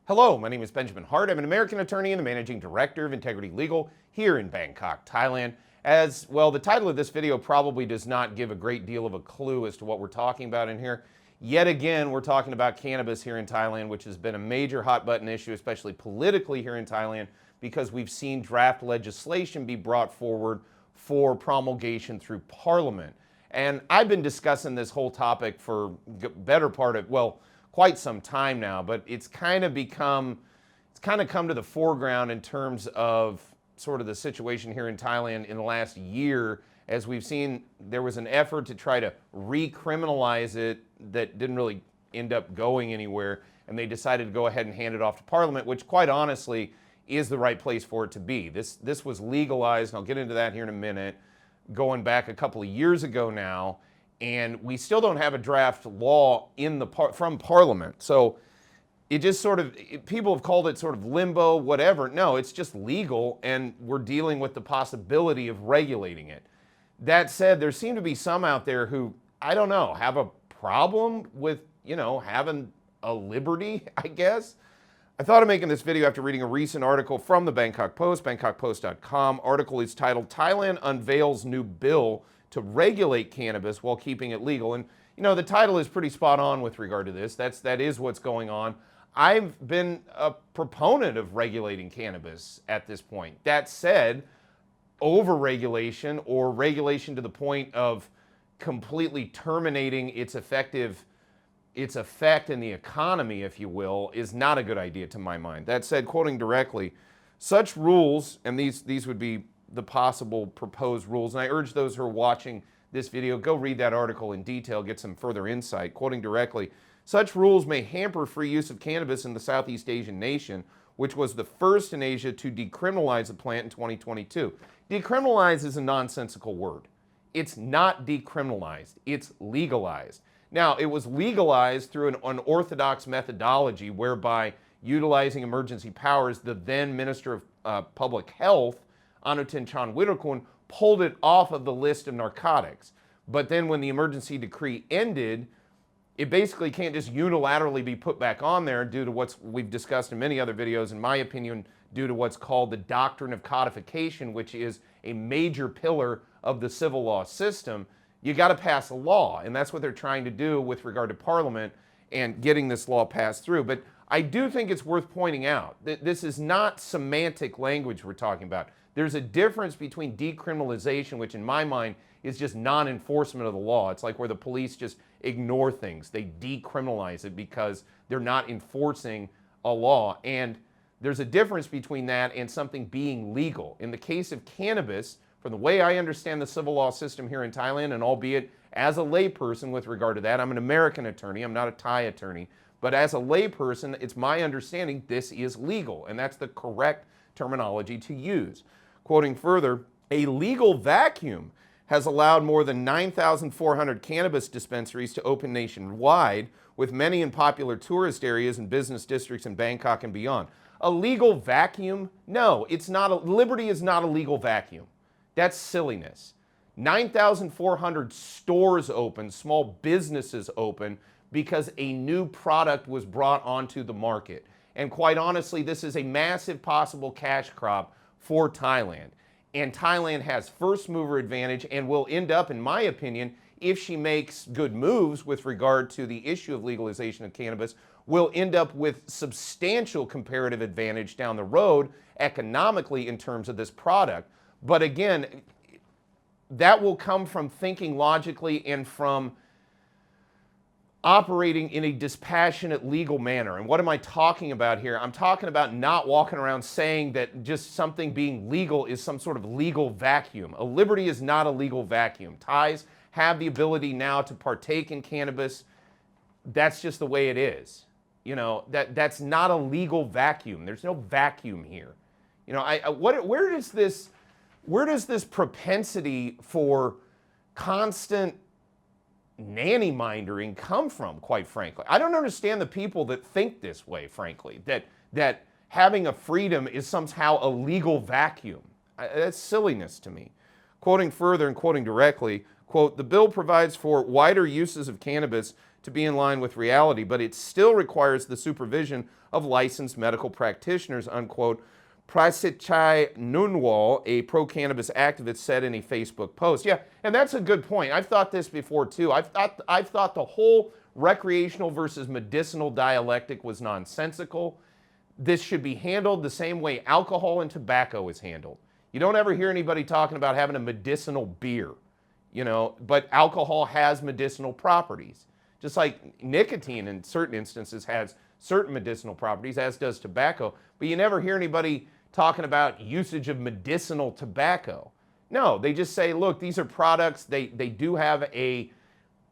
Hello, my name is Benjamin Hart. I'm an American attorney and the managing director of Integrity Legal here in Bangkok, Thailand. As well, the title of this video probably does not give a great deal of a clue as to what we're talking about in here. Yet again, we're talking about cannabis here in Thailand, which has been a major hot button issue, especially politically here in Thailand, because we've seen draft legislation be brought forward for promulgation through Parliament. And I've been discussing this whole topic for better part of, well, quite some time now, but it's kind of come to the foreground in terms of sort of the situation here in Thailand in the last year, as we've seen there was an effort to try to recriminalize it that didn't really end up going anywhere, and they decided to go ahead and hand it off to Parliament, which quite honestly is the right place for it to be. This was legalized, and I'll get into that here in a minute, going back a couple of years ago now, and we still don't have a draft law from Parliament. So it just sort of, people have called it sort of limbo, whatever. No, it's just legal, and we're dealing with the possibility of regulating it. That said, there seem to be some out there who, I don't know, have a problem with, having a liberty, I guess. I thought of making this video after reading a recent article from the Bangkok Post, bangkokpost.com. Article is titled, "Thailand Unveils New Bill to Regulate Cannabis While Keeping It Legal." And, the title is pretty spot on with regard to this. That is what's going on. I've been a proponent of regulating cannabis at this point. That said, over-regulation or regulation to the point of completely terminating its effect in the economy, if you will, is not a good idea to my mind. That said, quoting directly, such rules, and these would be the possible proposed rules, and I urge those who are watching this video, go read that article in detail, get some further insight. Quoting directly, such rules may hamper free use of cannabis in the Southeast Asian nation, which was the first in Asia to decriminalize the plant in 2022. Decriminalize is a nonsensical word. It's not decriminalized, it's legalized. Now, it was legalized through an unorthodox methodology whereby utilizing emergency powers, the then Minister of Public Health, Anutin Chanwirakul, pulled it off of the list of narcotics. But then when the emergency decree ended, it basically can't just unilaterally be put back on there due to what we've discussed in many other videos, in my opinion, due to what's called the doctrine of codification, which is a major pillar of the civil law system. You got to pass a law, and that's what they're trying to do with regard to Parliament and getting this law passed through. But I do think it's worth pointing out that this is not semantic language we're talking about. There's a difference between decriminalization, which in my mind is just non-enforcement of the law. It's like where the police just ignore things. They decriminalize it because they're not enforcing a law. And there's a difference between that and something being legal. In the case of cannabis, from the way I understand the civil law system here in Thailand, and albeit as a layperson with regard to that, I'm an American attorney, I'm not a Thai attorney, but as a layperson, it's my understanding this is legal, and that's the correct terminology to use. Quoting further, a legal vacuum has allowed more than 9,400 cannabis dispensaries to open nationwide, with many in popular tourist areas and business districts in Bangkok and beyond. A legal vacuum? No, it's not. Liberty is not a legal vacuum. That's silliness. 9,400 stores open, small businesses open, because a new product was brought onto the market. And quite honestly, this is a massive possible cash crop for Thailand. And Thailand has first mover advantage and will end up, in my opinion, if she makes good moves with regard to the issue of legalization of cannabis, will end up with substantial comparative advantage down the road economically in terms of this product. But again, that will come from thinking logically and from operating in a dispassionate legal manner. And what am I talking about here? I'm talking about not walking around saying that just something being legal is some sort of legal vacuum. A liberty is not a legal vacuum. Thais have the ability now to partake in cannabis. That's just the way it is. That's not a legal vacuum. There's no vacuum here. Where does this propensity for constant nanny-mindering come from, quite frankly? I don't understand the people that think this way, frankly, that having a freedom is somehow a legal vacuum. That's silliness to me. Quoting further and quoting directly, quote, "The bill provides for wider uses of cannabis to be in line with reality, but it still requires the supervision of licensed medical practitioners, unquote, Prasechai Nunwal, a pro-cannabis activist, said in a Facebook post. Yeah, and that's a good point. I've thought this before too. I've thought the whole recreational versus medicinal dialectic was nonsensical. This should be handled the same way alcohol and tobacco is handled. You don't ever hear anybody talking about having a medicinal beer, but alcohol has medicinal properties. Just like nicotine in certain instances has certain medicinal properties, as does tobacco, but you never hear anybody talking about usage of medicinal tobacco. No, they just say, look, these are products, they do have a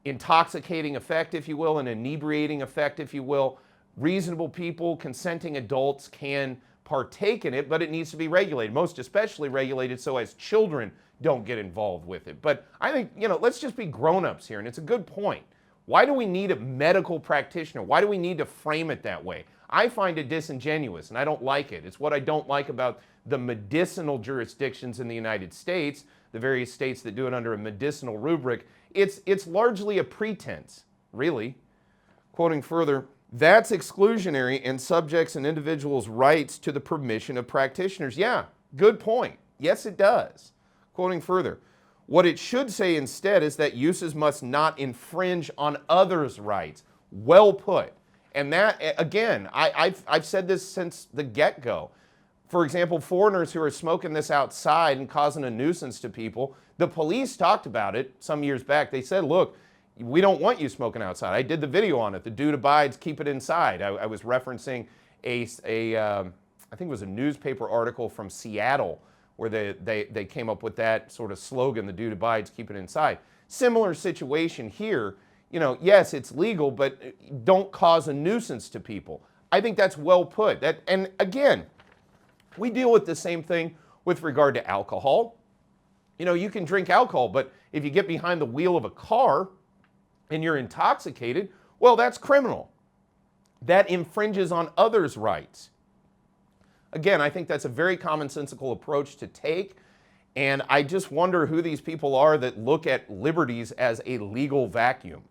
intoxicating effect, if you will, an inebriating effect, if you will. Reasonable people, consenting adults can partake in it, but it needs to be regulated, most especially regulated so as children don't get involved with it. But I think, let's just be grown-ups here, and it's a good point. Why do we need a medical practitioner? Why do we need to frame it that way? I find it disingenuous, and I don't like it. It's what I don't like about the medicinal jurisdictions in the United States, the various states that do it under a medicinal rubric. It's largely a pretense, really. Quoting further, that's exclusionary and subjects an individual's rights to the permission of practitioners. Yeah, good point. Yes, it does. Quoting further, what it should say instead is that uses must not infringe on others' rights. Well put. And that, again, I've said this since the get-go. For example, foreigners who are smoking this outside and causing a nuisance to people, the police talked about it some years back. They said, look, we don't want you smoking outside. I did the video on it. The dude abides, keep it inside. I was referencing I think it was a newspaper article from Seattle where they came up with that sort of slogan, the dude abides, keep it inside. Similar situation here. Yes, it's legal, but don't cause a nuisance to people. I think that's well put. And again, we deal with the same thing with regard to alcohol. You can drink alcohol, but if you get behind the wheel of a car and you're intoxicated, well, that's criminal. That infringes on others' rights. Again, I think that's a very commonsensical approach to take, and I just wonder who these people are that look at liberties as a legal vacuum.